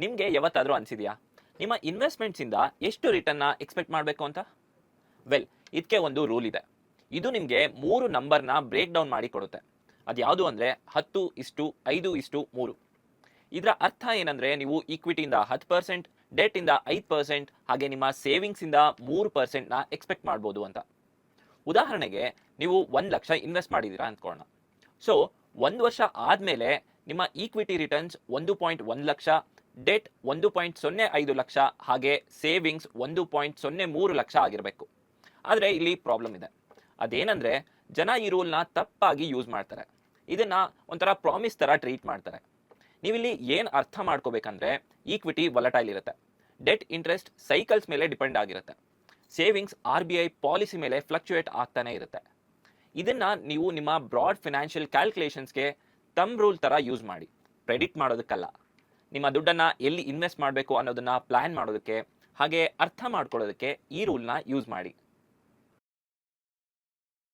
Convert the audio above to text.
ನಿಮಗೆ ಯಾವತ್ತಾದರೂ ಅನಿಸಿದೆಯಾ ನಿಮ್ಮ ಇನ್ವೆಸ್ಟ್ಮೆಂಟ್ಸಿಂದ ಎಷ್ಟು ರಿಟರ್ನ್ನ ಎಕ್ಸ್ಪೆಕ್ಟ್ ಮಾಡಬೇಕು ಅಂತ? ವೆಲ್, ಇದಕ್ಕೆ ಒಂದು ರೂಲ್ ಇದೆ. ಇದು ನಿಮಗೆ 3 ನಂಬರ್ನ ಬ್ರೇಕ್ ಡೌನ್ ಮಾಡಿ ಕೊಡುತ್ತೆ. ಅದು ಯಾವುದು ಅಂದರೆ 10:5:3. ಇದರ ಅರ್ಥ ಏನಂದರೆ ನೀವು ಈಕ್ವಿಟಿಯಿಂದ 10%, ಡೆಟ್ಟಿಂದ 5%, ಹಾಗೆ ನಿಮ್ಮ ಸೇವಿಂಗ್ಸಿಂದ 3%ನ ಎಕ್ಸ್ಪೆಕ್ಟ್ ಮಾಡ್ಬೋದು ಅಂತ. ಉದಾಹರಣೆಗೆ ನೀವು 1 ಲಕ್ಷ ಇನ್ವೆಸ್ಟ್ ಮಾಡಿದ್ದೀರಾ ಅಂದ್ಕೊಳ್ಳೋಣ. ಸೊ 1 ವರ್ಷ ಆದಮೇಲೆ ನಿಮ್ಮ equity returns 1.1 lakh, debt 1.05 lakh, ಹಾಗೆ ಸೇವಿಂಗ್ಸ್ 1.03 ಲಕ್ಷ ಆಗಿರಬೇಕು. ಆದರೆ ಇಲ್ಲಿ ಪ್ರಾಬ್ಲಮ್ ಇದೆ. ಅದೇನಂದರೆ ಜನ ಈ ರೂಲ್ನ ತಪ್ಪಾಗಿ ಯೂಸ್ ಮಾಡ್ತಾರೆ. ಇದನ್ನ ಒಂಥರ ಪ್ರಾಮಿಸ್ ಥರ ಟ್ರೀಟ್ ಮಾಡ್ತಾರೆ. ನೀವಿಲ್ಲಿ ಏನು ಅರ್ಥ ಮಾಡ್ಕೋಬೇಕಂದ್ರೆ ಈಕ್ವಿಟಿ ವಲಟೈಲ್ ಇರುತ್ತೆ, ಡೆಟ್ ಇಂಟ್ರೆಸ್ಟ್ ಸೈಕಲ್ಸ್ ಮೇಲೆ ಡಿಪೆಂಡ್ ಆಗಿರುತ್ತೆ, ಸೇವಿಂಗ್ಸ್ RBI ಪಾಲಿಸಿ ಮೇಲೆ ಫ್ಲಕ್ಚುಯೇಟ್ ಆಗ್ತಾನೆ ಇರುತ್ತೆ. ಇದನ್ನ ನೀವು ನಿಮ್ಮ ಬ್ರಾಡ್ ಫಿನಾನ್ಷಿಯಲ್ ಕ್ಯಾಲ್ಕುಲೇಷನ್ಸ್ಗೆ ತಮ್ ರೂಲ್ ಥರ ಯೂಸ್ ಮಾಡಿ, ಪ್ರೆಡಿಕ್ಟ್ ಮಾಡೋದಕ್ಕಲ್ಲ. ನಿಮ್ಮ ದುಡ್ಡನ್ನು ಎಲ್ಲಿ ಇನ್ವೆಸ್ಟ್ ಮಾಡಬೇಕು ಅನ್ನೋದನ್ನ ಪ್ಲಾನ್ ಮಾಡೋದಕ್ಕೆ ಹಾಗೆ ಅರ್ಥ ಮಾಡ್ಕೊಳ್ಳೋದಕ್ಕೆ ಈ ರೂಲ್ನ ಯೂಸ್ ಮಾಡಿ.